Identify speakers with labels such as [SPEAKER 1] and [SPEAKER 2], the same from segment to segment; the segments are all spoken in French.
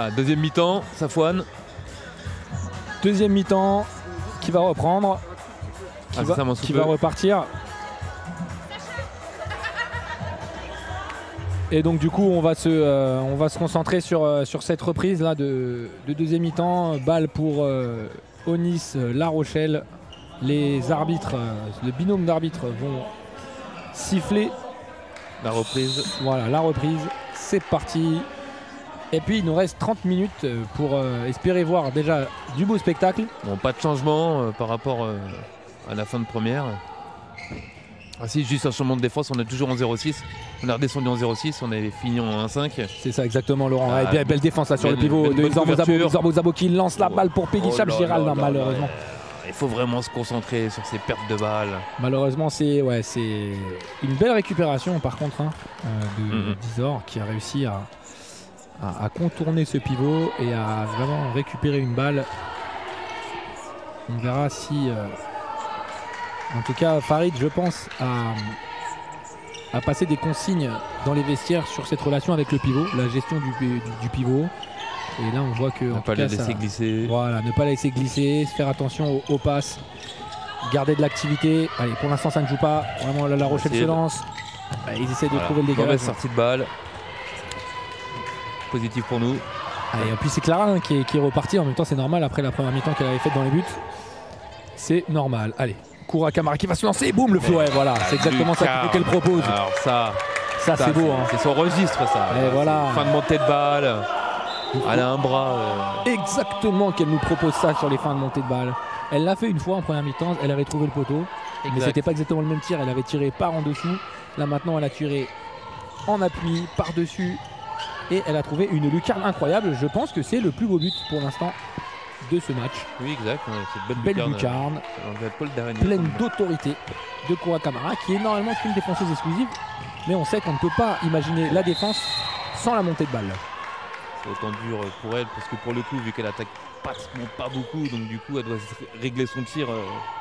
[SPEAKER 1] Ah, deuxième mi-temps, Safouane.
[SPEAKER 2] Deuxième mi-temps qui va reprendre, qui va repartir. Et donc du coup on va se concentrer sur cette reprise là de deuxième mi-temps. Balle pour Onis La Rochelle. Les arbitres, le binôme d'arbitres vont siffler.
[SPEAKER 1] La reprise.
[SPEAKER 2] Voilà, la reprise, c'est parti. Et puis il nous reste 30 minutes pour espérer voir déjà du beau spectacle.
[SPEAKER 1] Bon, pas de changement par rapport à la fin de première. Ah si, juste un changement de défense, on est toujours en 0-6. On est redescendu en 0-6, on avait fini en 1-5.
[SPEAKER 2] C'est ça exactement Laurent. Belle défense là sur le pivot de Zorbo Zabo qui lance la balle pour Peggy Chap. Gérald, malheureusement.
[SPEAKER 1] Il faut vraiment se concentrer sur ces pertes de balles.
[SPEAKER 2] Malheureusement, c'est une belle récupération par contre de Dizor qui a réussi à contourner ce pivot et à vraiment récupérer une balle. On verra si... en tout cas, Farid, je pense, a passé des consignes dans les vestiaires sur cette relation avec le pivot, la gestion du pivot. Et là, on voit que...
[SPEAKER 1] Ne pas la laisser glisser.
[SPEAKER 2] Voilà, ne pas la laisser glisser, faire attention aux passes, garder de l'activité. Allez, pour l'instant, ça ne joue pas. Vraiment, là, La Rochelle se lance. Ils essaient de trouver le dégagement.
[SPEAKER 1] Mauvaise sortie de balle. Positif pour nous.
[SPEAKER 2] Allez, et puis c'est Clara qui est repartie. En même temps, c'est normal après la première mi-temps qu'elle avait faite dans les buts. C'est normal. Allez, Koura Kamara qui va se lancer. Boum, le flow. Voilà, c'est exactement ça qu'elle propose.
[SPEAKER 1] Alors ça
[SPEAKER 2] c'est beau.
[SPEAKER 1] C'est son registre, ça.
[SPEAKER 2] Et voilà.
[SPEAKER 1] Fin de montée de balle. Elle a un bras.
[SPEAKER 2] Exactement qu'elle nous propose ça sur les fins de montée de balle. Elle l'a fait une fois en première mi-temps. Elle avait trouvé le poteau. Exact. Mais c'était pas exactement le même tir. Elle avait tiré par en dessous. Là maintenant, elle a tiré en appui, par-dessus. Et elle a trouvé une lucarne incroyable. Je pense que c'est le plus beau but pour l'instant de ce match.
[SPEAKER 1] Oui, exact. C'est une
[SPEAKER 2] belle lucarne. Pleine d'autorité de Koura Kamara, qui est normalement une défenseuse exclusive. Mais on sait qu'on ne peut pas imaginer la défense sans la montée de balle.
[SPEAKER 1] C'est autant dur pour elle, parce que pour le coup, vu qu'elle attaque pratiquement pas beaucoup, donc du coup, elle doit régler son tir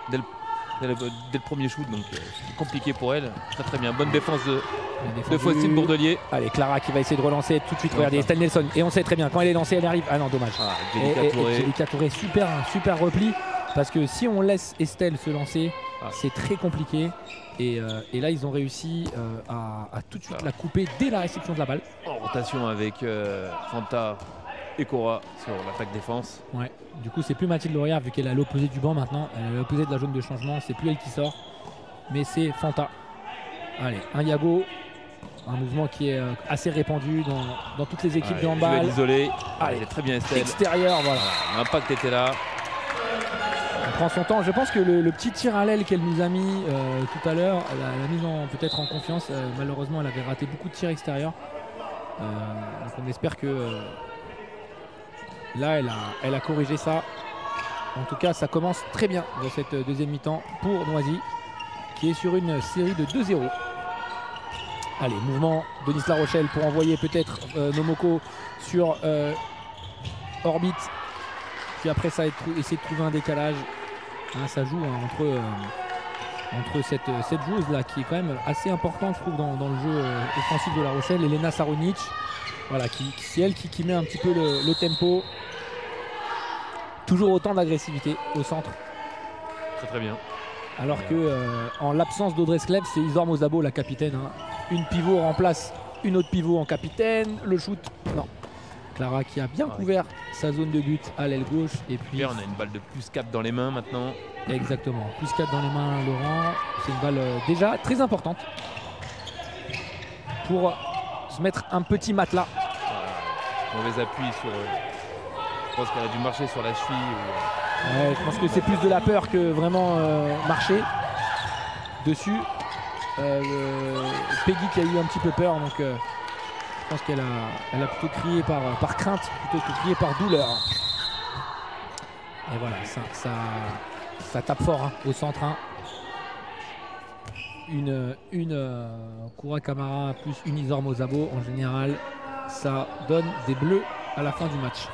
[SPEAKER 1] dès le premier shoot. Donc c'est compliqué pour elle. Très bien. Bonne défense de Faustine Bourdelier.
[SPEAKER 2] Allez, Clara qui va essayer de relancer tout de suite. Regardez, Estelle Nelson. Et on sait très bien, quand elle est lancée, elle arrive. Ah non, dommage. Angelica Touré, super repli. Parce que si on laisse Estelle se lancer, c'est très compliqué. Et là, ils ont réussi à tout de suite la couper dès la réception de la balle.
[SPEAKER 1] En rotation avec Fanta et Cora sur l'attaque défense.
[SPEAKER 2] Ouais. Du coup, c'est plus Mathilde Laurière, vu qu'elle est à l'opposé du banc maintenant. Elle est à l'opposé de la zone de changement. C'est plus elle qui sort, mais c'est Fanta. Allez, un Yago. Un mouvement qui est assez répandu dans toutes les équipes de handball.
[SPEAKER 1] Isolé. Allez, très bien Estelle.
[SPEAKER 2] Extérieur, voilà.
[SPEAKER 1] L'impact était là.
[SPEAKER 2] Elle prend son temps. Je pense que le petit tir à l'aile qu'elle nous a mis tout à l'heure, elle a mis peut-être en confiance. Malheureusement, elle avait raté beaucoup de tirs extérieurs. Donc on espère que là, elle a corrigé ça. En tout cas, ça commence très bien dans cette deuxième mi-temps pour Noisy, qui est sur une série de 2-0. Allez, mouvement de Nice La Rochelle pour envoyer peut-être Nomoko sur Orbit, qui après ça essaie de trouver un décalage. Ça joue entre cette joueuse là qui est quand même assez importante, je trouve, dans le jeu offensif de La Rochelle, Elena Saronic. Voilà, c'est elle qui met un petit peu le tempo. Toujours autant d'agressivité au centre.
[SPEAKER 1] Très bien.
[SPEAKER 2] Alors que en l'absence d'Audrey Sklev, c'est Isor Mozabo la capitaine. Une pivot remplace une autre pivot en capitaine. Le shoot, non. Clara qui a bien couvert sa zone de but à l'aile gauche. Et puis
[SPEAKER 1] on a une balle de plus 4 dans les mains maintenant.
[SPEAKER 2] Exactement, plus 4 dans les mains, Laurent. C'est une balle déjà très importante pour se mettre un petit matelas.
[SPEAKER 1] Mauvais appui sur... je pense qu'elle a dû marcher sur la cheville.
[SPEAKER 2] Ouais, je pense que c'est plus de la peur que vraiment marcher dessus. Peggy qui a eu un petit peu peur, donc je pense qu'elle a plutôt crié par crainte plutôt que crié par douleur. Et voilà, ça tape fort au centre. Une Koura Kamara plus une Isor Mozabo, en général, ça donne des bleus à la fin du match.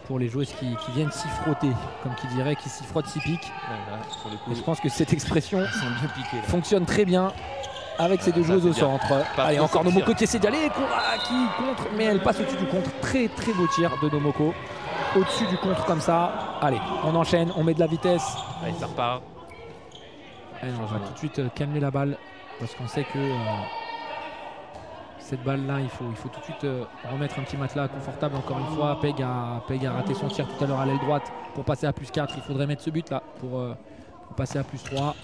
[SPEAKER 2] Pour les joueuses qui viennent s'y frotter, comme qui dirait, qui s'y frottent, s'y piquent.
[SPEAKER 1] Ouais, là, pour le coup,
[SPEAKER 2] et je pense que cette expression
[SPEAKER 1] bien piquées,
[SPEAKER 2] fonctionne très bien avec ses deux joueuses au centre. Allez, encore
[SPEAKER 1] sortir.
[SPEAKER 2] Nomoko qui essaie d'y aller, Koura qui contre, mais elle passe au-dessus du contre. Très très beau tir de Nomoko. Au-dessus du contre comme ça. Allez, on enchaîne, on met de la vitesse.
[SPEAKER 1] Allez, ça repart.
[SPEAKER 2] Allez, on va tout de suite calmer la balle parce qu'on sait que cette balle là il faut tout de suite remettre un petit matelas confortable. Encore une fois, Peg a raté son tir tout à l'heure à l'aile droite pour passer à +4. Il faudrait mettre ce but là pour passer à +3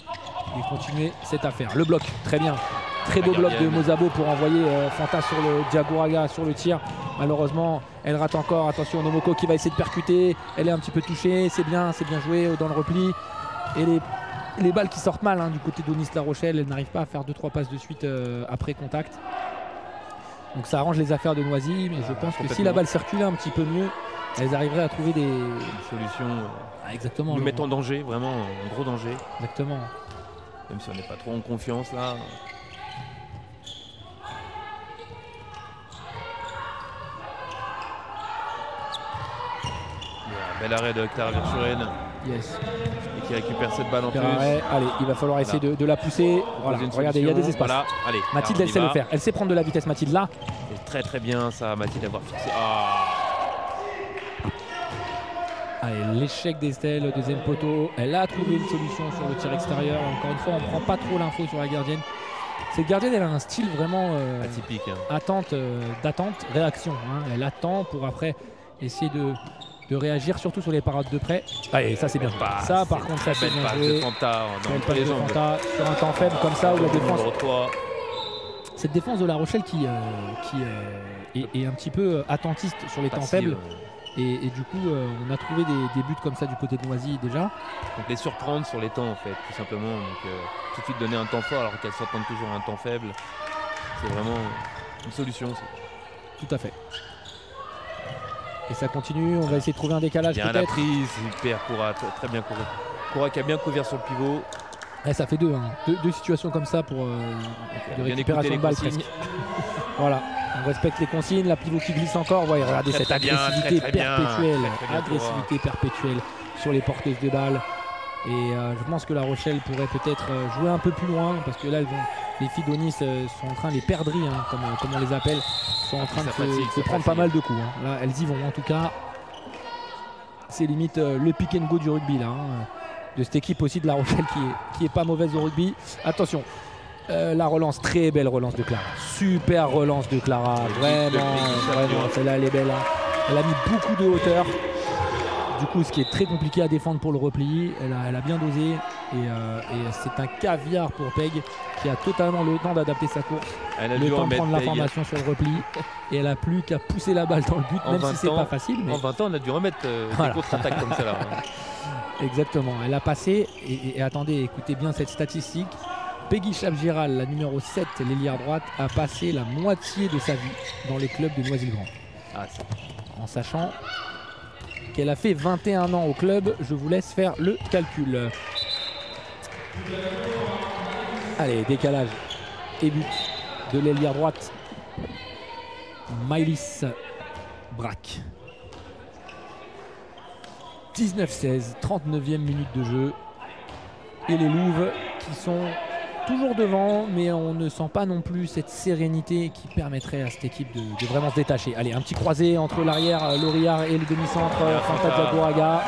[SPEAKER 2] et continuer cette affaire. Le bloc, très bien, très beau bloc de Mozabo pour envoyer Fanta sur le Diagouraga sur le tir. Malheureusement elle rate encore. Attention, Nomoko qui va essayer de percuter, elle est un petit peu touchée, c'est bien joué dans le repli. Et les balles qui sortent mal du côté d'Onis La Rochelle, elle n'arrive pas à faire 2-3 passes de suite après contact. Donc ça arrange les affaires de Noisy, mais je pense que si la balle circulait un petit peu mieux, elles arriveraient à trouver des
[SPEAKER 1] solutions.
[SPEAKER 2] Exactement.
[SPEAKER 1] Nous mettre en danger, vraiment en gros danger.
[SPEAKER 2] Exactement.
[SPEAKER 1] Même si on n'est pas trop en confiance là. Bel arrêt de Hector Virturen.
[SPEAKER 2] Yes.
[SPEAKER 1] Et qui récupère cette balle en plus.
[SPEAKER 2] Allez, il va falloir essayer de la pousser. Voilà, regardez, il y a des espaces.
[SPEAKER 1] Voilà. Allez,
[SPEAKER 2] Mathilde, elle sait le faire. Elle sait prendre de la vitesse, Mathilde, là.
[SPEAKER 1] C'est très très bien ça, Mathilde, d'avoir fixé.
[SPEAKER 2] Allez, l'échec d'Estelle, deuxième poteau. Elle a trouvé une solution sur le tir extérieur. Encore une fois, on ne prend pas trop l'info sur la gardienne. Cette gardienne, elle a un style vraiment
[SPEAKER 1] atypique.
[SPEAKER 2] D'attente, réaction. Elle attend pour après essayer de réagir, surtout sur les parades de près. Allez, ça c'est bien. Ça par contre, ça c'est bien joué.
[SPEAKER 1] Fanta,
[SPEAKER 2] sur un temps faible comme ça où la défense. Cette défense de La Rochelle qui est un petit peu attentiste sur les temps faibles. Et du coup, on a trouvé des buts comme ça du côté de Noisy déjà.
[SPEAKER 1] Donc les surprendre sur les temps en fait, tout simplement. Donc tout de suite donner un temps fort alors qu'elles s'attendent toujours à un temps faible. C'est vraiment une solution.
[SPEAKER 2] Tout à fait. Et ça continue, on va essayer de trouver un décalage peut-être.
[SPEAKER 1] Bien la prise, super, Koura, très bien Koura. Koura qui a bien couvert sur le pivot.
[SPEAKER 2] Ouais, ça fait deux situations comme ça pour de récupération de balle presque. Voilà, on respecte les consignes, la pivot qui glisse encore. Ouais, regardez cette agressivité perpétuelle. Agressivité perpétuelle sur les porteuses de balles. Et je pense que La Rochelle pourrait peut-être jouer un peu plus loin parce que là les filles d'Onis sont en train, les perdries comme on les appelle, sont en train de se prendre pas mal de coups. Là elles y vont en tout cas. C'est limite le pick and go du rugby là. De cette équipe aussi de La Rochelle qui est pas mauvaise au rugby. Attention, la relance, très belle relance de Clara. Super relance de Clara, vraiment celle-là elle est belle. Elle a mis beaucoup de hauteur. Du coup, ce qui est très compliqué à défendre pour le repli, elle a bien dosé et c'est un caviar pour Peg qui a totalement le temps d'adapter sa course, le temps de prendre l'information sur le repli et elle a plus qu'à pousser la balle dans le but, même si c'est pas facile. Mais...
[SPEAKER 1] En 20 ans, on a dû remettre des contre-attaques comme ça là.
[SPEAKER 2] Exactement, elle a passé et attendez, écoutez bien cette statistique. Peggy Chabgiral, la numéro 7, l'ailière droite, a passé la moitié de sa vie dans les clubs de Noisy-le-Grand. En sachant qu'elle a fait 21 ans au club, je vous laisse faire le calcul. Allez, décalage et but de l'ailière droite, Maëlys Braque. 19-16, 39e minute de jeu. Et les Louves qui sont toujours devant, mais on ne sent pas non plus cette sérénité qui permettrait à cette équipe de vraiment se détacher. Allez, un petit croisé entre l'arrière, Lorillard et le demi-centre, Fanta Diagouraga.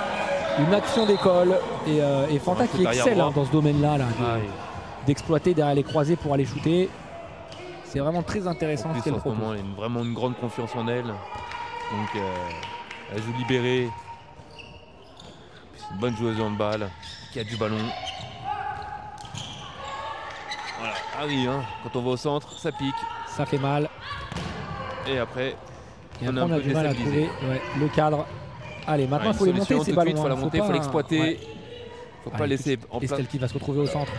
[SPEAKER 2] Une action d'école et Fanta qui excelle dans ce domaine-là, d'exploiter derrière les croisés pour aller shooter. C'est vraiment très intéressant ce qu'elle propose.
[SPEAKER 1] Elle a vraiment une grande confiance en elle. Donc elle joue libérée. C'est une bonne joueuse de handball qui a du ballon. Voilà. Ah oui, quand on va au centre, ça pique.
[SPEAKER 2] Ça fait mal.
[SPEAKER 1] Et après,
[SPEAKER 2] on a du mal à trouver le cadre. Allez, maintenant il faut les monter ces ballons.
[SPEAKER 1] Il faut la monter, il faut l'exploiter. Faut pas laisser en place.
[SPEAKER 2] Estelle qui va se retrouver au centre,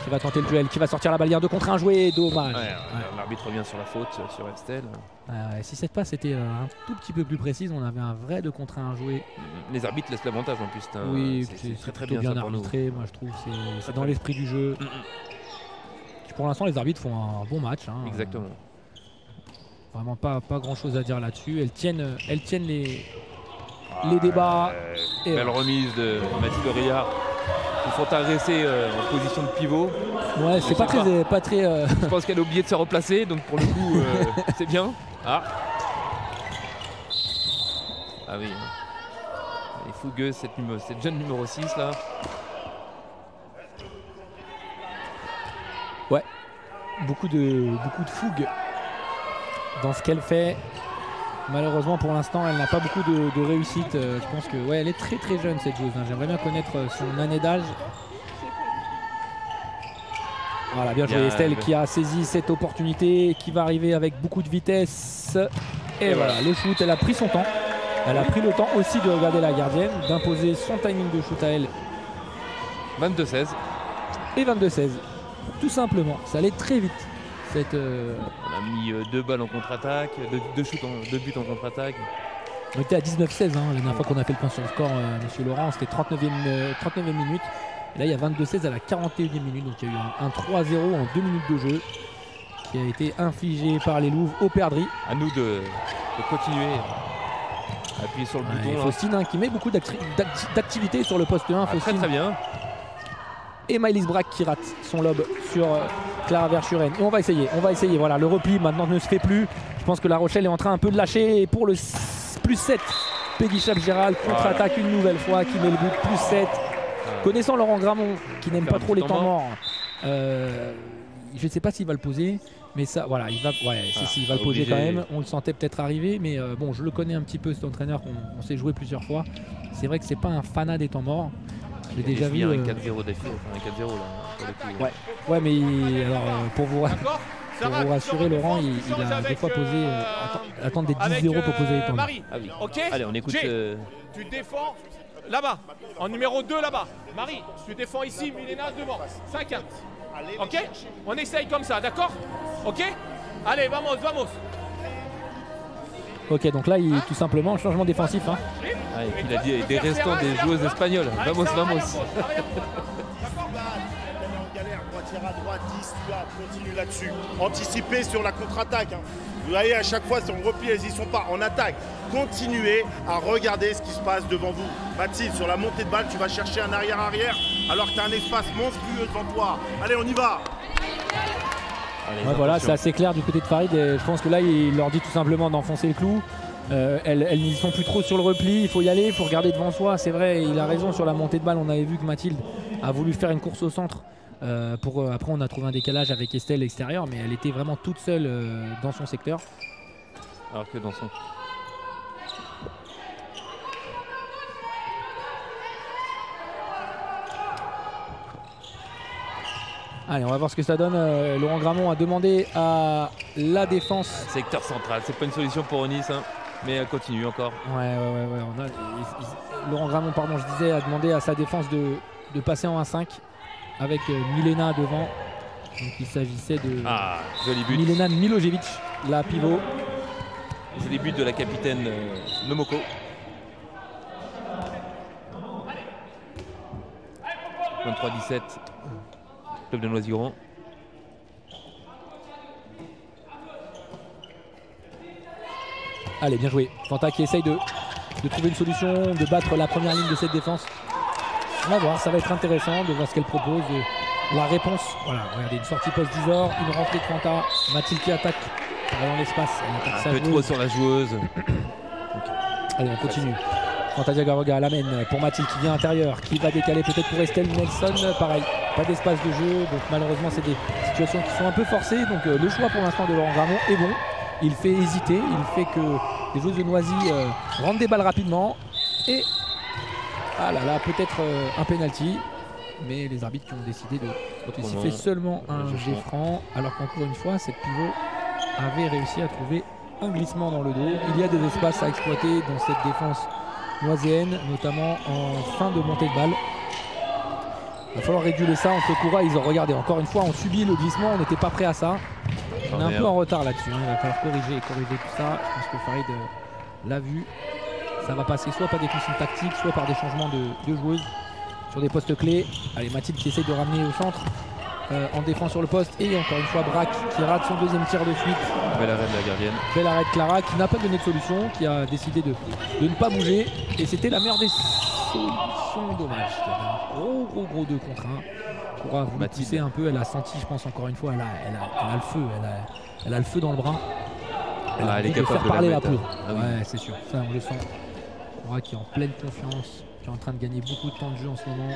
[SPEAKER 2] qui va tenter le duel, qui va sortir la balle 2 contre 1 joué. Dommage.
[SPEAKER 1] L'arbitre revient sur la faute sur Estelle.
[SPEAKER 2] Si cette passe était un tout petit peu plus précise, on avait un vrai 2 contre 1 joué.
[SPEAKER 1] Les arbitres laissent l'avantage en plus.
[SPEAKER 2] Oui, c'est très bien arbitré. Moi je trouve c'est dans l'esprit du jeu. Pour l'instant, les arbitres font un bon match.
[SPEAKER 1] Exactement.
[SPEAKER 2] Vraiment pas grand chose à dire là-dessus. Elles tiennent les débats.
[SPEAKER 1] Belle remise de Mathilde Lorillard. Il faut rester en position de pivot.
[SPEAKER 2] Ouais, c'est pas très.
[SPEAKER 1] Je pense qu'elle a oublié de se replacer, donc pour le coup, c'est bien. Ah oui. Elle est fougueuse cette jeune numéro 6 là.
[SPEAKER 2] Ouais, beaucoup de fougue dans ce qu'elle fait. Malheureusement pour l'instant elle n'a pas beaucoup de réussite. Je pense que ouais, elle est très très jeune cette joueuse. J'aimerais bien connaître son année d'âge. Voilà, bien joué Estelle qui a saisi cette opportunité, qui va arriver avec beaucoup de vitesse. Et voilà, le shoot, elle a pris son temps. Elle a pris le temps aussi de regarder la gardienne, d'imposer son timing de shoot à elle.
[SPEAKER 1] 22-16.
[SPEAKER 2] Et 22-16. Tout simplement, ça allait très vite. On
[SPEAKER 1] a mis 2 balles en contre-attaque, 2 buts en contre-attaque.
[SPEAKER 2] On était à 19-16 la dernière fois qu'on a fait le point sur le score, monsieur Laurent, c'était 39e minute. Et là il y a 22-16 à la 41e minute, donc il y a eu un 3-0 en 2 minutes de jeu qui a été infligé par les Louves au perdri.
[SPEAKER 1] À nous de continuer à appuyer sur le bouton.
[SPEAKER 2] Faustine qui met beaucoup d'activité sur le poste 1.
[SPEAKER 1] Très très bien.
[SPEAKER 2] Et Maëlys Braque qui rate son lob sur Clara Verschuren. Et on va essayer, voilà, le repli maintenant ne se fait plus. Je pense que La Rochelle est en train un peu de lâcher. Et pour le +7, Peggy Chape-Gérald contre-attaque une nouvelle fois, qui met le but +7. Connaissant Laurent Gramont, qui n'aime pas trop les temps morts, je ne sais pas s'il va le poser. Mais ça, voilà, il va le poser quand même. On le sentait peut-être arriver, mais bon, je le connais un petit peu, cet entraîneur, on s'est joué plusieurs fois. C'est vrai que c'est pas un fanat des temps morts. J'ai déjà vu
[SPEAKER 1] un 4-0 défi, un 4-0 là, pour le coup.
[SPEAKER 2] Ouais, mais alors pour vous rassurer, Laurent, il a des fois posé attendre des 10-0 pour poser les temps.
[SPEAKER 1] Ah oui. Okay. Allez, on écoute.
[SPEAKER 3] Tu défends là-bas, en numéro 2 là-bas. Marie, tu défends ici, Milena devant. 5-1. Ok, on essaye comme ça, d'accord? Ok. Allez, vamos.
[SPEAKER 2] Ok, donc là, tout simplement, le changement défensif.
[SPEAKER 1] Et puis il a dit des restants des joueuses espagnoles. Vamos.
[SPEAKER 4] À droite, 10, continue là-dessus. Anticiper sur la contre-attaque. Vous voyez, à chaque fois, si on replie, elles y sont pas. En attaque, continuez à regarder ce qui se passe devant vous. Mathilde, sur la montée de balle, tu vas chercher un arrière-arrière alors que tu as un espace monstrueux devant toi. Allez, on y va.
[SPEAKER 2] Ouais, voilà, c'est assez clair du côté de Farid. Et je pense que là, il leur dit tout simplement d'enfoncer le clou. Elles n'y sont plus trop sur le repli. Il faut y aller, il faut regarder devant soi. C'est vrai, il a raison sur la montée de balle. On avait vu que Mathilde a voulu faire une course au centre. Après on a trouvé un décalage avec Estelle extérieure, mais elle était vraiment toute seule dans son secteur.
[SPEAKER 1] Alors que dans son...
[SPEAKER 2] Allez, on va voir ce que ça donne. Laurent Gramont a demandé à la défense.
[SPEAKER 1] Secteur central, c'est pas une solution pour Nice, mais elle continue encore.
[SPEAKER 2] Ouais. Laurent Gramont, pardon, je disais, a demandé à sa défense de passer en 1-5. Avec Milena devant. Donc il s'agissait de
[SPEAKER 1] joli but.
[SPEAKER 2] Milena Milojevic, la pivot.
[SPEAKER 1] C'est les buts de la capitaine Nomoko. « 23-17, club de Noisy-Grand.
[SPEAKER 2] Allez, bien joué. Fanta qui essaye de trouver une solution, de battre la première ligne de cette défense. On va voir, ça va être intéressant de voir ce qu'elle propose. La réponse, voilà, regardez, une sortie post d'Isor, une rentrée de Fanta, Mathilde qui attaque dans l'espace.
[SPEAKER 1] Un peu trop sur la joueuse.
[SPEAKER 2] Allez, on continue. Fanta Diagaroga l'amène pour Mathilde qui vient intérieur, qui va décaler peut-être pour Estelle Nelson. Pareil, pas d'espace de jeu, donc malheureusement c'est des situations qui sont un peu forcées. Donc le choix pour l'instant de Laurent Gramont est bon. Il fait hésiter, il fait que les joueuses de Noisy rentrent des balles rapidement. Et ah là là, peut-être un penalty, mais les arbitres qui ont décidé de siffler seulement un jet franc, alors qu'encore une fois, cette pivot avait réussi à trouver un glissement dans le dos. Il y a des espaces à exploiter dans cette défense noiséenne, notamment en fin de montée de balle. Il va falloir réguler ça entre Koura et Isor. Regardez, encore une fois, on subit le glissement, on n'était pas prêt à ça. On est un peu en retard là-dessus, il va falloir corriger tout ça. Je pense que Farid l'a vu. Ça va passer soit par des consignes tactiques, soit par des changements de joueuses sur des postes clés. Allez, Mathilde qui essaye de ramener au centre en défense sur le poste. Et encore une fois, Braque qui rate son deuxième tir de suite.
[SPEAKER 1] Bel arrêt de la gardienne.
[SPEAKER 2] Bel arrêt de Clara qui n'a pas donné de solution, qui a décidé de ne pas bouger. Et c'était la meilleure solution, dommage. Il y avait un gros 2 contre 1. Pourra vous pousser un peu, elle a senti, je pense encore une fois, elle a le feu, elle a le feu dans le bras.
[SPEAKER 1] Elle est
[SPEAKER 2] de
[SPEAKER 1] capable
[SPEAKER 2] faire
[SPEAKER 1] de
[SPEAKER 2] parler la
[SPEAKER 1] mettre,
[SPEAKER 2] poudre.
[SPEAKER 1] ah oui.
[SPEAKER 2] Ouais, c'est sûr, ça on le sent. Koura qui est en pleine confiance, qui est en train de gagner beaucoup de temps de jeu en ce moment.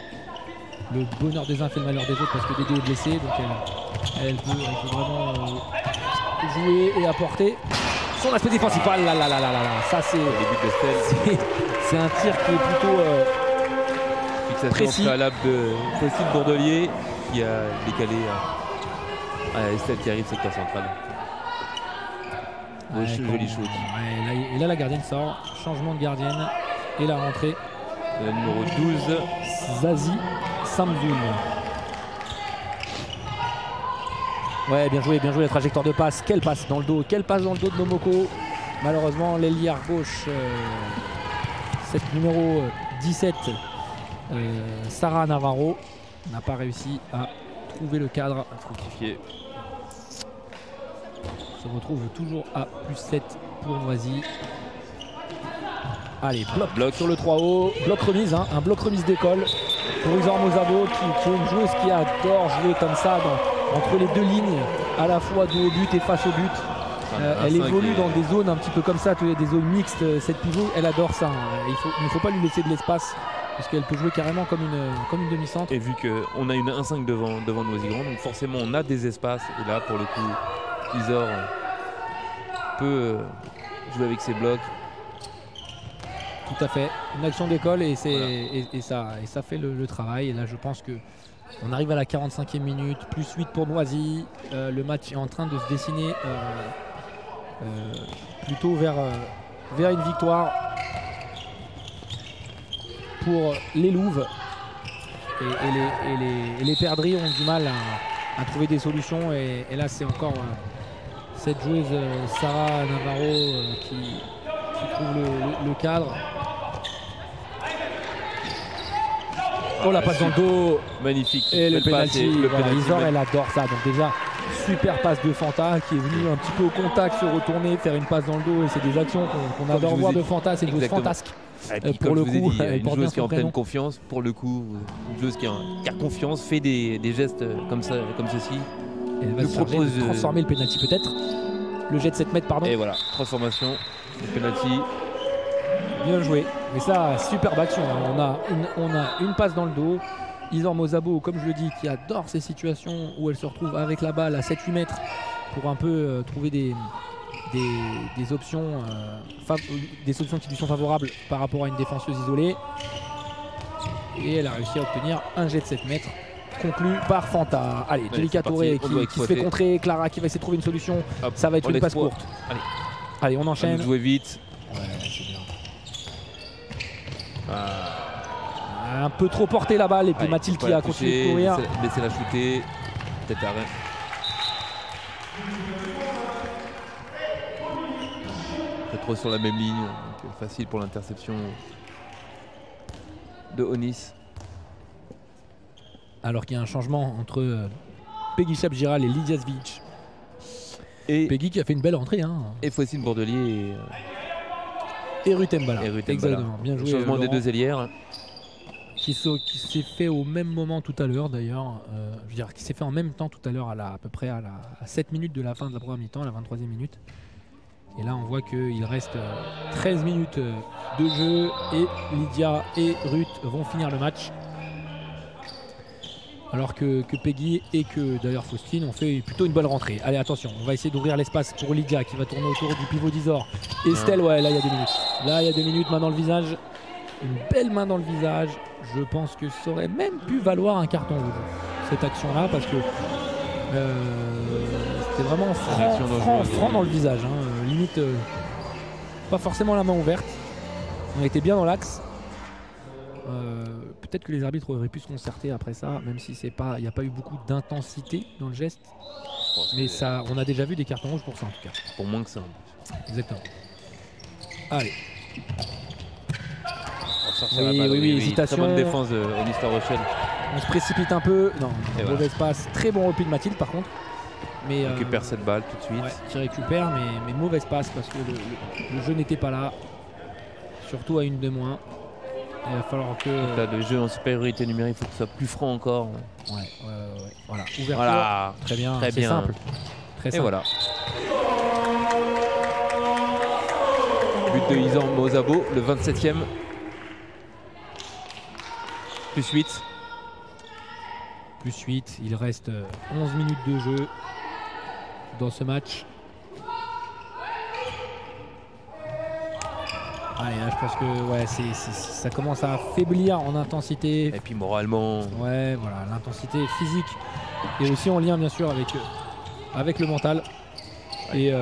[SPEAKER 2] Le bonheur des uns fait le malheur des autres parce que Dédé est blessé, donc elle peut vraiment jouer et apporter son aspect défensif. Ah là là là là là, ça c'est un tir qui est plutôt
[SPEAKER 1] fixation
[SPEAKER 2] précis.
[SPEAKER 1] préalable de Faustine Bourdelier qui a décalé à Estelle qui arrive secteur central.
[SPEAKER 2] Ouais,
[SPEAKER 1] Joli shoot.
[SPEAKER 2] Ouais, et là la gardienne sort, changement de gardienne et la rentrée.
[SPEAKER 1] Le numéro 12.
[SPEAKER 2] Zazie Samzoun. Ouais, bien joué la trajectoire de passe. Quelle passe dans le dos, de Momoko. Malheureusement, l'ailière gauche, cette numéro 17, Sarah Navarro, n'a pas réussi à trouver le cadre.
[SPEAKER 1] Fructifié.
[SPEAKER 2] Se retrouve toujours à +7 pour Noisy. Allez, bloc sur le 3 haut, bloc remise, hein, un bloc remise d'école pour Isor Mozabo qui est une joueuse qui adore jouer comme ça entre les deux lignes, à la fois dos au but et face au but. Elle évolue dans des zones un petit peu comme ça, des zones mixtes, cette pivot, elle adore ça. Hein. Il ne faut pas lui laisser de l'espace parce qu'elle peut jouer carrément comme une demi-centre.
[SPEAKER 1] Et vu qu'on a une 1-5 devant Noisy-Grand, donc forcément on a des espaces. Et là pour le coup, Isor peut jouer avec ses blocs.
[SPEAKER 2] Tout à fait, une action d'école et, ça fait le travail. Et là je pense que on arrive à la 45e minute, +8 pour Noisy. Le match est en train de se dessiner plutôt vers une victoire pour les Louves. Et les perdrix ont du mal à trouver des solutions. Et là c'est encore cette joueuse Sarah Navarro qui trouve le cadre. Oh la passe dans le dos.
[SPEAKER 1] Magnifique.
[SPEAKER 2] Et le penalty. Voilà, Isor
[SPEAKER 1] elle
[SPEAKER 2] elle adore ça. Donc déjà super passe de Fanta qui est venu un petit peu au contact, se retourner, faire une passe dans le dos. Et c'est des actions qu'on adore voir de Fanta. C'est une joueuse fantasque.
[SPEAKER 1] Pour le coup, une joueuse qui est en pleine confiance. Pour le coup, une joueuse qui a confiance, fait des gestes comme ça, comme ceci.
[SPEAKER 2] Et elle va se charger de transformer le penalty peut-être. Le jet de 7 mètres pardon.
[SPEAKER 1] Et voilà, transformation. Le penalty.
[SPEAKER 2] Bien joué, mais ça, superbe action. On a une passe dans le dos. Isor Mozabo, comme je le dis, qui adore ces situations où elle se retrouve avec la balle à 7-8 mètres pour un peu trouver des options qui lui sont favorables par rapport à une défenseuse isolée. Et elle a réussi à obtenir un jet de 7 mètres conclu par Fanta. Allez, Jelika Touré qui se fait contrer. Clara qui va essayer de trouver une solution. Hop, ça va être une passe courte. Allez, on enchaîne.
[SPEAKER 1] Jouer vite.
[SPEAKER 2] Ouais, c'est bien. Un peu trop porté la balle et puis Mathilde qui a continué de courir.
[SPEAKER 1] Laissez la shooter. Peut-être arrêt. Trop sur la même ligne. Donc facile pour l'interception de Onis.
[SPEAKER 2] Alors qu'il y a un changement entre Peggy Chapgiral et Lydia Zvic. Et Peggy qui a fait une belle entrée. Hein.
[SPEAKER 1] Et Faustine Bourdelier
[SPEAKER 2] et Ruth Mbala. Exactement. Bien joué.
[SPEAKER 1] Changement des deux ailières.
[SPEAKER 2] Qui s'est fait au même moment tout à l'heure d'ailleurs. Je veux dire, qui s'est fait en même temps tout à l'heure à peu près à 7 minutes de la fin de la première mi-temps, à la 23e minute. Et là on voit qu'il reste 13 minutes de jeu et Lydia et Ruth vont finir le match. Alors que Peggy et que d'ailleurs Faustine ont fait plutôt une bonne rentrée. Allez attention, on va essayer d'ouvrir l'espace pour Lydia qui va tourner autour du pivot d'Isor. Estelle, ouais là il y a 2 minutes. Là il y a 2 minutes, main dans le visage. Une belle main dans le visage. Je pense que ça aurait même pu valoir un carton rouge, cette action-là, parce que c'était vraiment franc dans le visage. Hein. Limite, pas forcément la main ouverte. On était bien dans l'axe. Peut-être que les arbitres auraient pu se concerter après ça, même si il n'y a pas eu beaucoup d'intensité dans le geste. Mais ça, on a déjà vu des cartons rouges pour ça en tout cas.
[SPEAKER 1] Pour moins que ça.
[SPEAKER 2] Exactement. Allez.
[SPEAKER 1] Oui,
[SPEAKER 2] hésitation.
[SPEAKER 1] Très bonne défense de Onis La Rochelle.
[SPEAKER 2] On se précipite un peu. Non, mauvaise passe. Très bon repli de Mathilde par contre. Mais,
[SPEAKER 1] récupère cette balle tout de suite.
[SPEAKER 2] Ouais, qui récupère, mais mauvaise passe parce que le jeu n'était pas là. Surtout à une de moins. Il va falloir que...
[SPEAKER 1] Là, le jeu en supériorité numérique, il faut que ce soit plus franc encore.
[SPEAKER 2] Ouais. Voilà, ouverture.
[SPEAKER 1] Voilà.
[SPEAKER 2] Très bien,
[SPEAKER 1] Très
[SPEAKER 2] c'est
[SPEAKER 1] bien.
[SPEAKER 2] simple. Très
[SPEAKER 1] Et
[SPEAKER 2] simple.
[SPEAKER 1] voilà. But de Isan Mozabo, le 27e. Plus 8.
[SPEAKER 2] Plus 8, il reste 11 minutes de jeu dans ce match. Allez, là, je pense que ouais, ça commence à faiblir en intensité.
[SPEAKER 1] Et puis moralement.
[SPEAKER 2] Ouais, voilà, l'intensité physique et aussi en lien bien sûr avec le mental. Et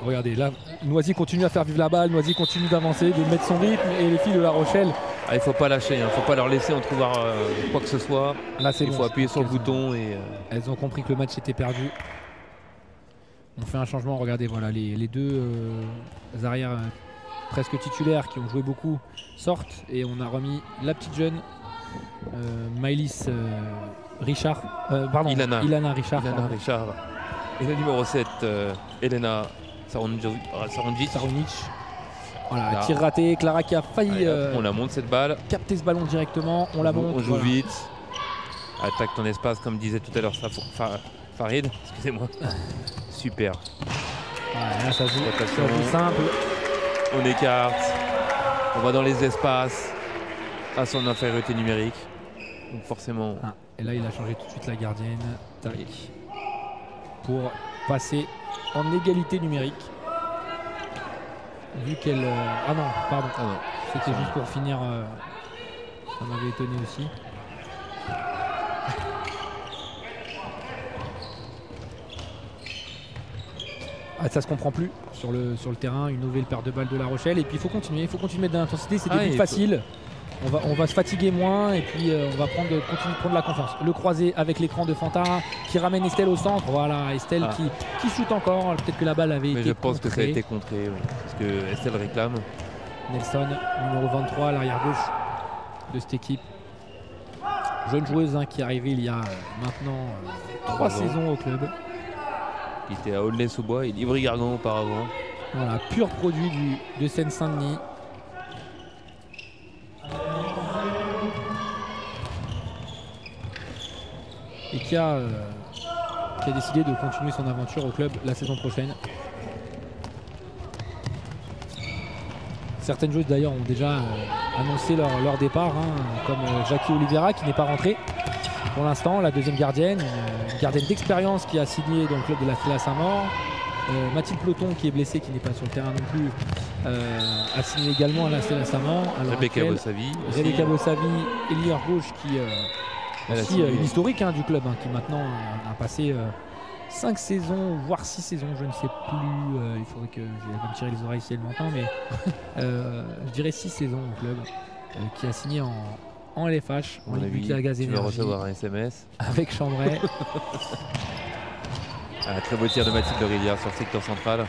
[SPEAKER 2] regardez, là, Noisy continue à faire vivre la balle, Noisy continue d'avancer, de mettre son rythme, et les filles de La Rochelle.
[SPEAKER 1] Ah, il ne faut pas lâcher, il ne faut pas leur laisser entrevoir quoi que ce soit.
[SPEAKER 2] Là, c'est
[SPEAKER 1] Il
[SPEAKER 2] bon,
[SPEAKER 1] faut appuyer sur le
[SPEAKER 2] elles
[SPEAKER 1] bouton et.
[SPEAKER 2] Elles ont compris que le match était perdu. On fait un changement, regardez, voilà, les deux arrières presque titulaires qui ont joué beaucoup sortent et on a remis la petite jeune Maëlys Richard, pardon, Ilana Richard.
[SPEAKER 1] Ilana Richard. Et le numéro 7, Elena Saronic.
[SPEAKER 2] Voilà,
[SPEAKER 1] Là.
[SPEAKER 2] tir raté, Clara qui a failli
[SPEAKER 1] Allez, on la monte cette balle.
[SPEAKER 2] capter ce ballon directement, on la monte.
[SPEAKER 1] On joue
[SPEAKER 2] voilà.
[SPEAKER 1] vite. Attaque ton espace comme disait tout à l'heure Farid. Excusez-moi. Super.
[SPEAKER 2] Ouais, là, ça joue,
[SPEAKER 1] Rotation.
[SPEAKER 2] ça joue simple.
[SPEAKER 1] On écarte. On va dans les espaces à son infériorité numérique. Donc forcément.
[SPEAKER 2] Ah, et là, il a changé tout de suite la gardienne. Tac. Pour passer en égalité numérique. Vu qu'elle... Ah non, pardon.
[SPEAKER 1] Ah non.
[SPEAKER 2] C'était juste pour finir. Ça m'avait étonné aussi. Ah, ça se comprend plus sur le terrain. Une nouvelle paire de balles de La Rochelle. Et puis il faut continuer de l'intensité. C'est des buts faciles. On va se fatiguer moins et puis on va continuer de prendre la confiance. Le croisé avec l'écran de Fanta qui ramène Estelle au centre. Voilà, Estelle qui shoot encore. Peut-être que la balle avait été
[SPEAKER 1] je pense
[SPEAKER 2] contrée.
[SPEAKER 1] que ça a été contré. Oui. Parce que Estelle réclame.
[SPEAKER 2] Nelson, numéro 23, l'arrière gauche de cette équipe. Jeune joueuse qui est arrivée il y a maintenant 3 saisons au club.
[SPEAKER 1] Qui était à Aulnay-sous-Bois et Livry-Gargan auparavant.
[SPEAKER 2] Voilà, pur produit de Seine-Saint-Denis. Et qui a décidé de continuer son aventure au club la saison prochaine. Certaines joueuses d'ailleurs ont déjà annoncé leur départ, comme Jackie Oliveira qui n'est pas rentrée pour l'instant, la deuxième gardienne, une gardienne d'expérience qui a signé dans le club de la Stella Saint-Maur. Mathilde Ploton qui est blessée, qui n'est pas sur le terrain non plus, a signé également à la Stella Saint-Maur.
[SPEAKER 1] Rebecca Bossavi.
[SPEAKER 2] Rebecca Bossavi, ailière gauche qui aussi une historique du club, qui maintenant a passé 5 saisons, voire 6 saisons, je ne sais plus. Il faudrait que je vais me tirer les oreilles si elle m'entend, mais je dirais 6 saisons au club, qui a signé en LFH, en Ligue à Gaz
[SPEAKER 1] tu vas
[SPEAKER 2] Énergie,
[SPEAKER 1] recevoir un SMS.
[SPEAKER 2] avec Chambray.
[SPEAKER 1] Un très beau tir de Mathilde Rivière sur le secteur central.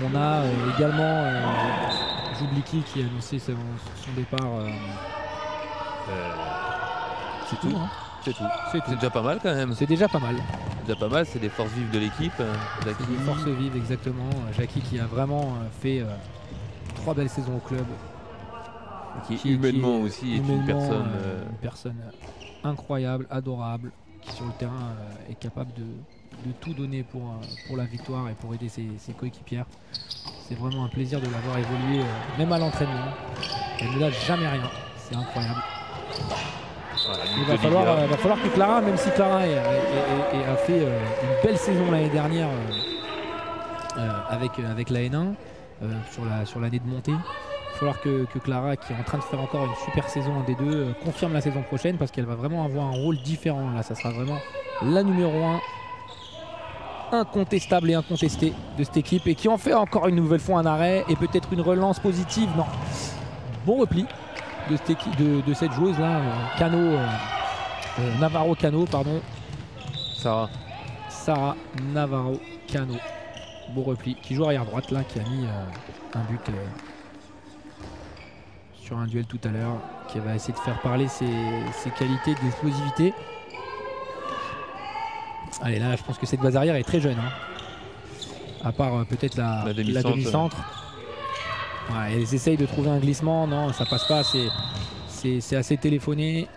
[SPEAKER 2] On a également Joubliki qui a annoncé son départ.
[SPEAKER 1] C'est tout. C'est tout. C'est déjà pas mal quand même.
[SPEAKER 2] C'est déjà pas mal.
[SPEAKER 1] C'est déjà pas mal, c'est des forces vives de l'équipe.
[SPEAKER 2] C'est des forces vives, exactement. Jackie qui a vraiment fait 3 belles saisons au club.
[SPEAKER 1] Qui humainement aussi est une
[SPEAKER 2] personne incroyable, adorable, qui sur le terrain est capable de tout donner pour la victoire et pour aider ses coéquipières. C'est vraiment un plaisir de l'avoir évolué, même à l'entraînement. Elle ne lâche jamais rien, c'est incroyable.
[SPEAKER 1] Voilà,
[SPEAKER 2] Il va falloir que Clara, même si Clara a fait une belle saison l'année dernière avec la N1 sur l'année de montée, il va falloir que Clara, qui est en train de faire encore une super saison en D2, confirme la saison prochaine parce qu'elle va vraiment avoir un rôle différent. Là, ça sera vraiment la numéro 1 incontestable et incontestée de cette équipe et qui en fait encore une nouvelle fois un arrêt et peut-être une relance positive. Non, bon repli de cette joueuse là, Navarro Cano, pardon. Sarah Navarro Cano, beau repli, qui joue arrière droite là, qui a mis un but sur un duel tout à l'heure, qui va essayer de faire parler ses qualités d'explosivité. Allez, là je pense que cette base arrière est très jeune, à part peut-être la demi-centre. Ouais, elles essayent de trouver un glissement, non ça passe pas, c'est c'est assez téléphoné.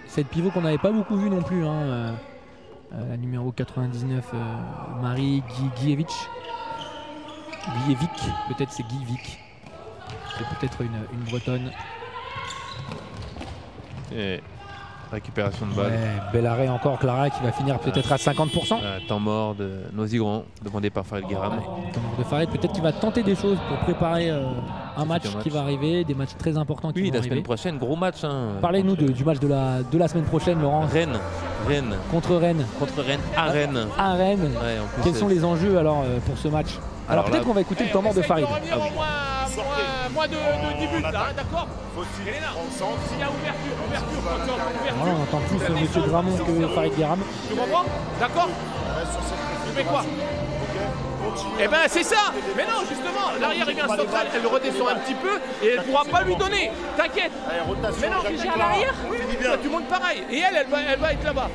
[SPEAKER 2] Cette pivot qu'on n'avait pas beaucoup vu non plus, hein, la numéro 99, Marie Gijevic, peut-être c'est Gijevic, c'est peut-être une bretonne.
[SPEAKER 1] Et récupération de balle.
[SPEAKER 2] Ouais, bel arrêt encore, Clara qui va finir peut-être à 50%.
[SPEAKER 1] Temps mort de Noisy-Grand, demandé par Farid Guéram.
[SPEAKER 2] Temps mort de Farid, peut-être qu'il va tenter des choses pour préparer un match qui va arriver, des matchs très importants qui vont
[SPEAKER 1] la
[SPEAKER 2] arriver.
[SPEAKER 1] semaine prochaine, gros match. Hein,
[SPEAKER 2] Parlez-nous du match de la semaine prochaine, Laurent.
[SPEAKER 1] Rennes.
[SPEAKER 2] Contre Rennes.
[SPEAKER 1] À Rennes.
[SPEAKER 2] À Rennes.
[SPEAKER 1] Ouais, en plus,
[SPEAKER 2] quels sont les enjeux alors pour ce match? Alors peut-être qu'on va écouter le temps mort de Farid.
[SPEAKER 3] Moins de 10 buts là, hein, d'accord. Elena, s'il y a ouverture.
[SPEAKER 2] Voilà, on entend plus Monsieur Gramont que Farid Guéram.
[SPEAKER 3] Tu comprends? D'accord. Tu fais quoi? Eh ben c'est ça. Mais non, justement, l'arrière il vient central, elle le redescend un petit peu et elle pourra pas lui donner. T'inquiète. Mais non, tu gères l'arrière. Toi, tu montes pareil. Et elle va être là-bas.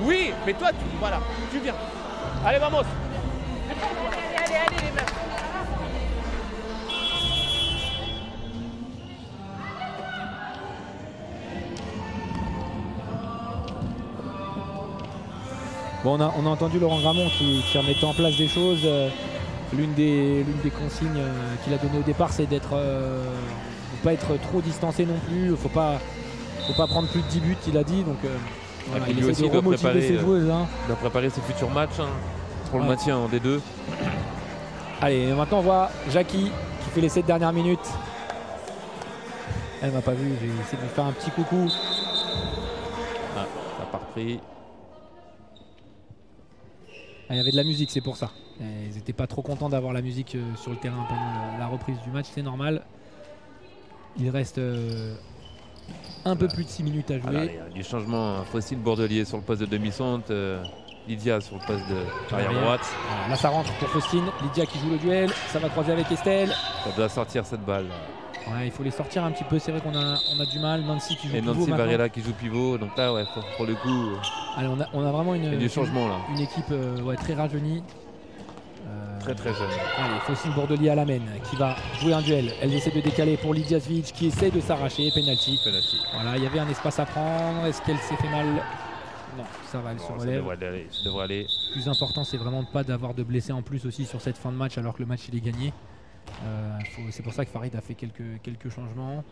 [SPEAKER 3] Oui, mais toi, voilà, tu viens. Allez, vamos. Allez, les mecs.
[SPEAKER 2] Bon, on a entendu Laurent Gramont qui remettait en place des choses. L'une des consignes qu'il a données au départ, c'est d'être ne pas être trop distancé non plus. Faut pas prendre plus de 10 buts, il a dit. Donc voilà, il essaie de remotiver ses joueuses. Hein.
[SPEAKER 1] Il doit préparer ses futurs matchs pour le maintien en D2.
[SPEAKER 2] Allez, maintenant on voit Jackie qui fait les 7 dernières minutes. Elle m'a pas vu, j'ai essayé de lui faire un petit coucou.
[SPEAKER 1] Ah, ça n'a pas repris.
[SPEAKER 2] Il y avait de la musique, c'est pour ça. Ils n'étaient pas trop contents d'avoir la musique sur le terrain pendant la reprise du match, c'est normal. Il reste un peu plus de 6 minutes à jouer.
[SPEAKER 1] Alors, il y a du changement. Faucine Bordelier sur le poste de demi-centre, Lydia sur le poste de arrière droite.
[SPEAKER 2] Voilà, là ça rentre pour Faustine, Lydia qui joue le duel, ça va croiser avec Estelle.
[SPEAKER 1] Ça doit sortir cette balle.
[SPEAKER 2] Ouais, il faut les sortir un petit peu, c'est vrai qu'on a du mal. Nancy qui joue pivot.
[SPEAKER 1] Et Nancy
[SPEAKER 2] maintenant.
[SPEAKER 1] Varela qui joue pivot, donc là ouais, pour le coup.
[SPEAKER 2] Allez, on a vraiment
[SPEAKER 1] du changement là.
[SPEAKER 2] Une équipe très rajeunie.
[SPEAKER 1] Très jeune.
[SPEAKER 2] Allez, Faustine Bordelier à la main qui va jouer un duel. Elle essaie de décaler pour Lydia Svic qui essaie de s'arracher. Penalty. Voilà, il y avait un espace à prendre. Est-ce qu'elle s'est fait mal? Non, ça va, elle se relève.
[SPEAKER 1] Ça devrait aller.
[SPEAKER 2] Le plus important, c'est vraiment pas d'avoir de blessés en plus aussi sur cette fin de match alors que le match il est gagné. C'est pour ça que Farid a fait quelques changements.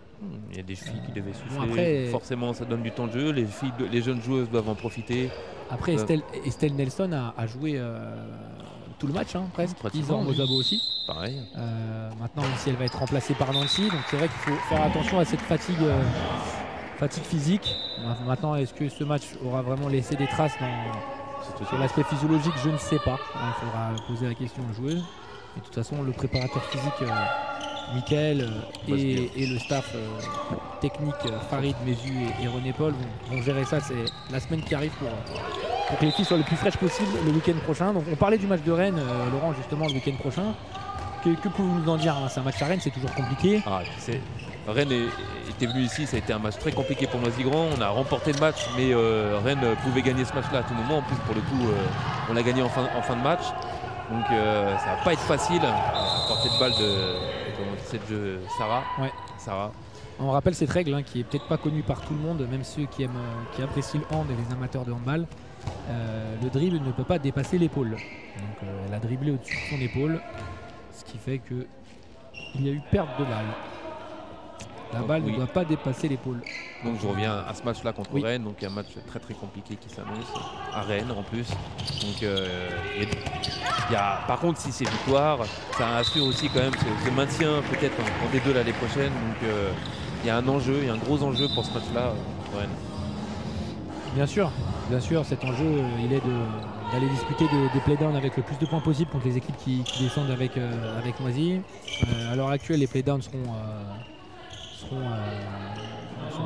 [SPEAKER 1] Il y a des filles qui devaient souffler.
[SPEAKER 2] Bon, après,
[SPEAKER 1] forcément, ça donne du temps de jeu. Les jeunes joueuses doivent en profiter.
[SPEAKER 2] Après, Estelle Nelson a joué tout le match, hein, presque. Isa Mozabo aussi.
[SPEAKER 1] Pareil.
[SPEAKER 2] Maintenant, si elle va être remplacée par Nancy, donc c'est vrai qu'il faut faire attention à cette fatigue physique. Maintenant, est-ce que ce match aura vraiment laissé des traces sur l'aspect physiologique? Je ne sais pas. Il faudra poser la question aux joueuses. Et de toute façon, le préparateur physique, Mickaël et le staff technique, Farid, Mézu et René Paul vont gérer ça. C'est la semaine qui arrive pour que les filles soient le plus fraîches possible le week-end prochain. Donc on parlait du match de Rennes, Laurent, justement, le week-end prochain. Que pouvez-vous nous en dire, hein? C'est un match à Rennes, c'est toujours compliqué.
[SPEAKER 1] Rennes était venu ici, ça a été un match très compliqué pour Noisy-Grand. On a remporté le match, mais Rennes pouvait gagner ce match-là à tout moment. En plus, pour le coup, on l'a gagné en fin de match. Donc ça va pas être facile. Portée de balle de jeu Sarah.
[SPEAKER 2] Ouais.
[SPEAKER 1] Sarah.
[SPEAKER 2] On rappelle cette règle qui est peut-être pas connue par tout le monde, même ceux qui apprécient le hand et les amateurs de handball. Le dribble ne peut pas dépasser l'épaule. Donc elle a dribblé au-dessus de son épaule, ce qui fait que il y a eu perte de balle. La balle ne doit pas dépasser l'épaule.
[SPEAKER 1] Donc je reviens à ce match-là contre Rennes, donc un match très compliqué qui s'annonce à Rennes en plus. Donc par contre, si c'est victoire, ça assure aussi quand même ce maintien peut-être en D2 l'année prochaine. Donc il y a un enjeu, il y a un gros enjeu pour ce match-là contre Rennes.
[SPEAKER 2] Bien sûr, cet enjeu il est d'aller disputer des playdowns avec le plus de points possible contre les équipes qui descendent avec Noisy. À l'heure actuelle, les playdowns sont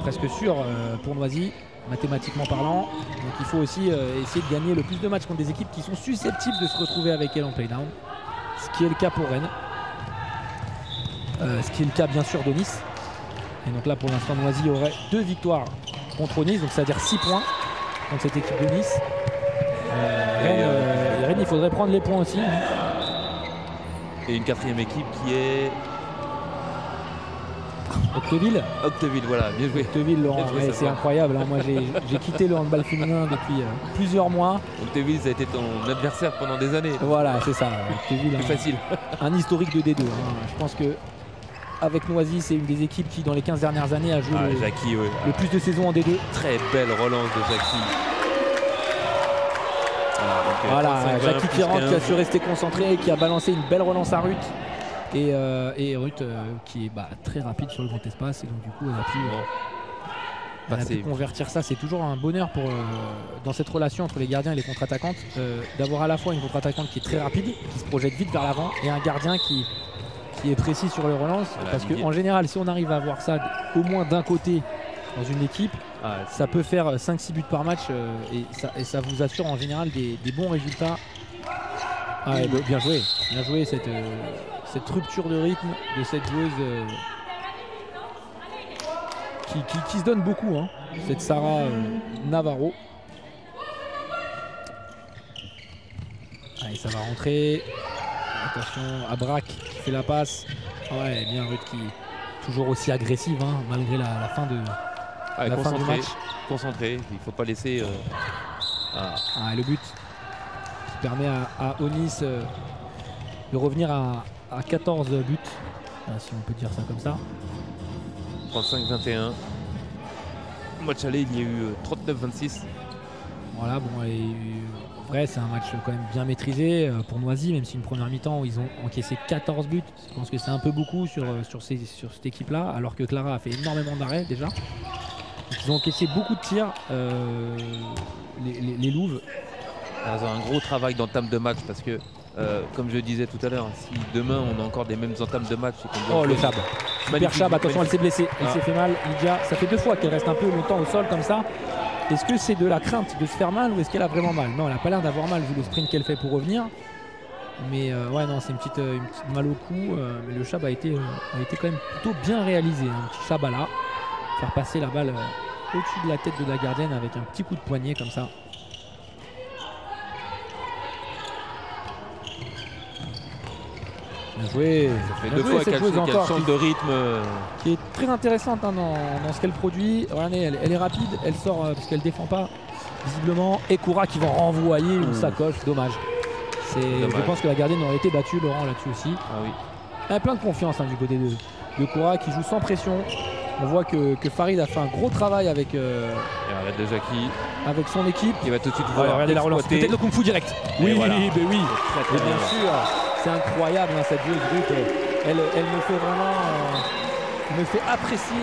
[SPEAKER 2] presque sûrs pour Noisy, mathématiquement parlant. Donc il faut aussi essayer de gagner le plus de matchs contre des équipes qui sont susceptibles de se retrouver avec elles en playdown, ce qui est le cas pour Rennes, ce qui est le cas bien sûr de Nice. Et donc là pour l'instant Noisy aurait 2 victoires contre Nice, donc c'est-à-dire 6 points contre cette équipe de Nice. Rennes, il faudrait prendre les points aussi.
[SPEAKER 1] Et une 4e équipe qui est
[SPEAKER 2] Octeville.
[SPEAKER 1] Octeville, voilà, bien joué.
[SPEAKER 2] Octeville, Laurent, ouais, c'est incroyable. Hein. Moi, j'ai quitté le handball féminin depuis plusieurs mois.
[SPEAKER 1] Octeville, ça a été ton adversaire pendant des années.
[SPEAKER 2] Voilà, c'est ça. Octeville,
[SPEAKER 1] plus facile.
[SPEAKER 2] Un historique de D2. Hein. Je pense que avec Noisy, c'est une des équipes qui, dans les 15 dernières années, a joué le plus de saisons en D2.
[SPEAKER 1] Très belle relance de Jackie.
[SPEAKER 2] Voilà, Jackie qui rentre, qui a su rester concentré, qui a balancé une belle relance à Ruth. Et Ruth qui est très rapide sur le grand espace. Et donc, du coup, elle a pu convertir ça. C'est toujours un bonheur pour, dans cette relation entre les gardiens et les contre-attaquantes, d'avoir à la fois une contre-attaquante qui est très rapide, qui se projette vite vers l'avant, et un gardien qui est précis sur les relances. Voilà, parce qu'en général, si on arrive à avoir ça au moins d'un côté dans une équipe, ça peut faire 5-6 buts par match et ça vous assure en général des bons résultats. Bien joué cette rupture de rythme de cette joueuse qui se donne beaucoup, hein, cette Sarah Navarro. Allez, ça va rentrer. Attention à Braque qui fait la passe. Ouais, bien Ruth qui est toujours aussi agressive, hein, malgré la fin de fin du match.
[SPEAKER 1] Concentré, il ne faut pas laisser.
[SPEAKER 2] Le but qui permet à Onis de revenir à 14 buts, si on peut dire ça comme ça.
[SPEAKER 1] 35-21. Match aller, il y a eu 39-26.
[SPEAKER 2] Voilà, bon, et en vrai, c'est un match quand même bien maîtrisé pour Noisy, même si une première mi-temps où ils ont encaissé 14 buts. Je pense que c'est un peu beaucoup sur cette équipe-là, alors que Clara a fait énormément d'arrêts déjà. Donc, ils ont encaissé beaucoup de tirs, les Louves.
[SPEAKER 1] Ils ont un gros travail d'entame de match parce que, comme je disais tout à l'heure, si demain on a encore des mêmes entames de match.
[SPEAKER 2] Le Chab. Super Chab, attention, elle s'est blessée. Elle s'est fait mal, Lydia. Ça fait 2 fois qu'elle reste un peu longtemps au sol comme ça. Est-ce que c'est de la crainte de se faire mal ou est-ce qu'elle a vraiment mal? Non, elle n'a pas l'air d'avoir mal vu le sprint qu'elle fait pour revenir. Mais non, c'est une petite mal au cou. Mais le Chab a été quand même plutôt bien réalisé. Un petit Chabala. Faire passer la balle au-dessus de la tête de la gardienne avec un petit coup de poignet comme ça. Bien joué.
[SPEAKER 1] Ça fait 2 fois qu'elle change de rythme.
[SPEAKER 2] Qui est très intéressante, hein, dans ce qu'elle produit. Regardez, elle est rapide, elle sort parce qu'elle défend pas visiblement. Et Koura qui va renvoyer une sacoche, dommage. Je pense que la gardienne aurait été battue, Laurent, là-dessus aussi.
[SPEAKER 1] Oui.
[SPEAKER 2] Elle a plein de confiance, hein, du côté de Koura qui joue sans pression. On voit que Farid a fait un gros travail avec, avec son équipe.
[SPEAKER 1] Qui va tout de suite voir.
[SPEAKER 2] Regardez la relance, peut-être le kung-fu direct. Oui, voilà. Oui, bien sûr. C'est incroyable, hein, cette joueuse Ruth. Elle me fait vraiment me fait apprécier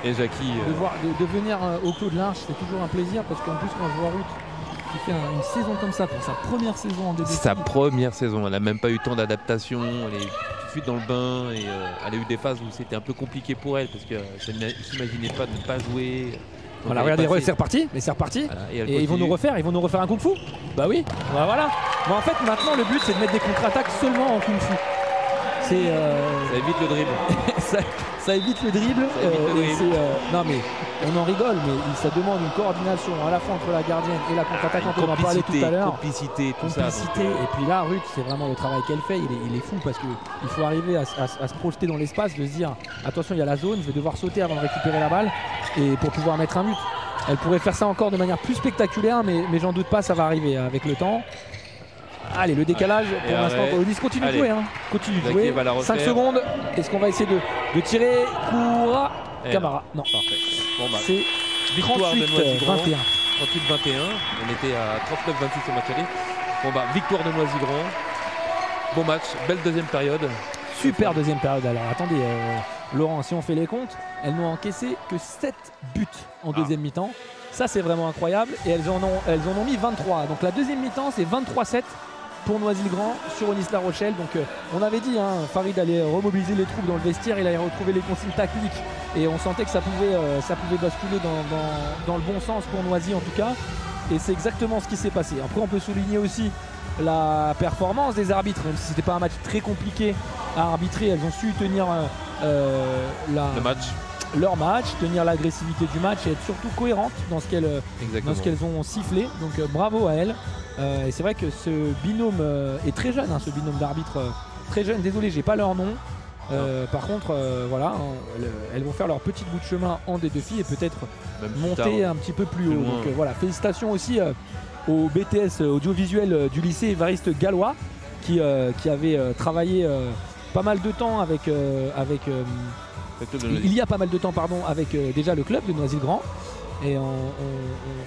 [SPEAKER 1] et Jackie
[SPEAKER 2] de venir au Clos de l'Arche. C'est toujours un plaisir parce qu'en plus quand je vois Ruth qui fait une saison comme ça pour sa première saison en D2.
[SPEAKER 1] Sa première saison, elle n'a même pas eu tant d'adaptation. Elle est tout de suite dans le bain et elle a eu des phases où c'était un peu compliqué pour elle parce qu'elle ne s'imaginait pas de ne pas jouer.
[SPEAKER 2] Voilà, regardez, c'est reparti, mais c'est reparti. Voilà, et ils vont nous refaire un kung-fu. Bah oui, voilà. Mais en fait, maintenant, le but, c'est de mettre des contre-attaques seulement en kung-fu. Ça
[SPEAKER 1] évite le dribble.
[SPEAKER 2] ça évite le dribble. Non, mais on en rigole, mais ça demande une coordination à la fois entre la gardienne et la contre-attaquante. On en parlait tout à l'heure.
[SPEAKER 1] Complicité, tout ça.
[SPEAKER 2] Et puis là, Ruth, c'est vraiment le travail qu'elle fait. Il est fou parce qu'il faut arriver à se projeter dans l'espace, de se dire attention, il y a la zone, je vais devoir sauter avant de récupérer la balle et pour pouvoir mettre un but. Elle pourrait faire ça encore de manière plus spectaculaire, mais j'en doute pas, ça va arriver avec le temps. Allez, le décalage pour l'instant. Onis continue de jouer. Hein. Continue de jouer. 5 secondes. Est-ce qu'on va essayer de tirer Koura Camara? Non.
[SPEAKER 1] Parfait. Bon,
[SPEAKER 2] c'est
[SPEAKER 1] victoire de Noisy-Grand.
[SPEAKER 2] 38-21.
[SPEAKER 1] 38-21. On était à 39-26 au match aller. Bon bah victoire de Noisy-Grand. Bon match, belle deuxième période.
[SPEAKER 2] Super deuxième période. Alors attendez, Laurent, si on fait les comptes, elles n'ont encaissé que 7 buts en deuxième mi-temps. Ça c'est vraiment incroyable. Et elles en ont mis 23. Donc la deuxième mi-temps c'est 23-7 pour Noisy-le-Grand sur Onis-La Rochelle. Donc on avait dit, hein, Farid allait remobiliser les troupes dans le vestiaire, il allait retrouver les consignes tactiques et on sentait que ça pouvait basculer dans le bon sens pour Noisy en tout cas. Et c'est exactement ce qui s'est passé. Après on peut souligner aussi la performance des arbitres, même si c'était pas un match très compliqué à arbitrer, elles ont su tenir leur match, tenir l'agressivité du match et être surtout cohérentes dans ce qu'elles ont sifflé. Donc bravo à elles. Et c'est vrai que ce binôme est très jeune, hein, ce binôme d'arbitres très jeunes, désolé, j'ai pas leur nom. Par contre, voilà, elles vont faire leur petit bout de chemin en D2 filles et peut-être monter un petit peu plus haut. Donc voilà, félicitations aussi au BTS audiovisuel du lycée Évariste Gallois qui avait travaillé pas mal de temps avec il y a pas mal de temps pardon avec déjà le club de Noisy-le-Grand. Et on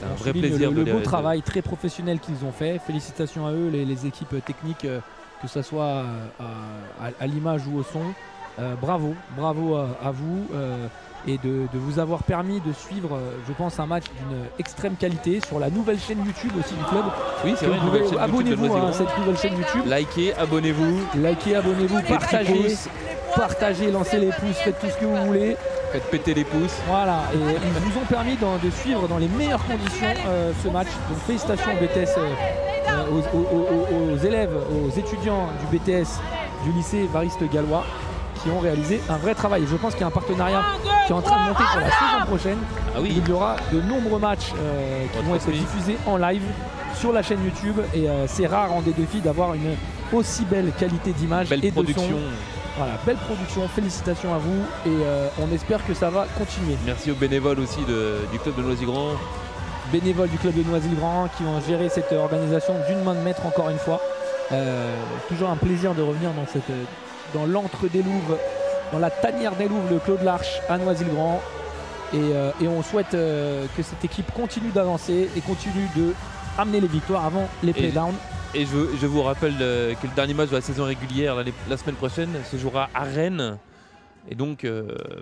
[SPEAKER 1] un vrai plaisir
[SPEAKER 2] le beau travail très professionnel qu'ils ont fait. Félicitations à eux, les équipes techniques, que ce soit à l'image ou au son. Bravo à vous et de vous avoir permis de suivre, je pense, un match d'une extrême qualité sur la nouvelle chaîne YouTube aussi du club.
[SPEAKER 1] Oui, c'est vrai.
[SPEAKER 2] Abonnez-vous à cette nouvelle chaîne YouTube.
[SPEAKER 1] Likez, abonnez-vous.
[SPEAKER 2] Partagez, lancez les pouces, faites tout ce que vous voulez.
[SPEAKER 1] Faites péter les pouces.
[SPEAKER 2] Voilà, et ils vous ont permis de suivre dans les meilleures conditions ce match. Donc félicitations au BTS, aux élèves, aux étudiants du BTS du lycée Évariste Gallois qui ont réalisé un vrai travail. Je pense qu'il y a un partenariat qui est en train de monter pour la saison prochaine.
[SPEAKER 1] Ah oui.
[SPEAKER 2] Il y aura de nombreux matchs qui vont être diffusés en live sur la chaîne YouTube et c'est rare en D2 filles d'avoir une aussi belle qualité d'image et de son. Voilà, belle production, félicitations à vous et on espère que ça va continuer.
[SPEAKER 1] Merci aux bénévoles aussi du club de Noisy-le-Grand.
[SPEAKER 2] Bénévoles du club de Noisy-le-Grand qui ont géré cette organisation d'une main de maître encore une fois. Toujours un plaisir de revenir dans l'antre des Louves, dans la tanière des Louves, le Clos de l'Arche à Noisy-le-Grand. Et on souhaite que cette équipe continue d'avancer et continue de amener les victoires avant les playdowns.
[SPEAKER 1] Et je vous rappelle que le dernier match de la saison régulière la semaine prochaine se jouera à Rennes. Et donc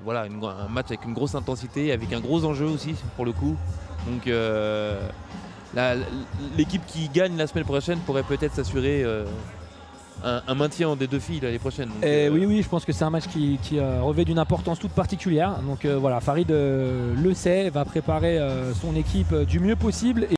[SPEAKER 1] voilà, un match avec une grosse intensité, avec un gros enjeu aussi pour le coup. Donc l'équipe qui gagne la semaine prochaine pourrait peut-être s'assurer un maintien en D2 filles l'année prochaine. Donc,
[SPEAKER 2] oui, je pense que c'est un match qui revêt d'une importance toute particulière. Donc voilà, Farid le sait, va préparer son équipe du mieux possible.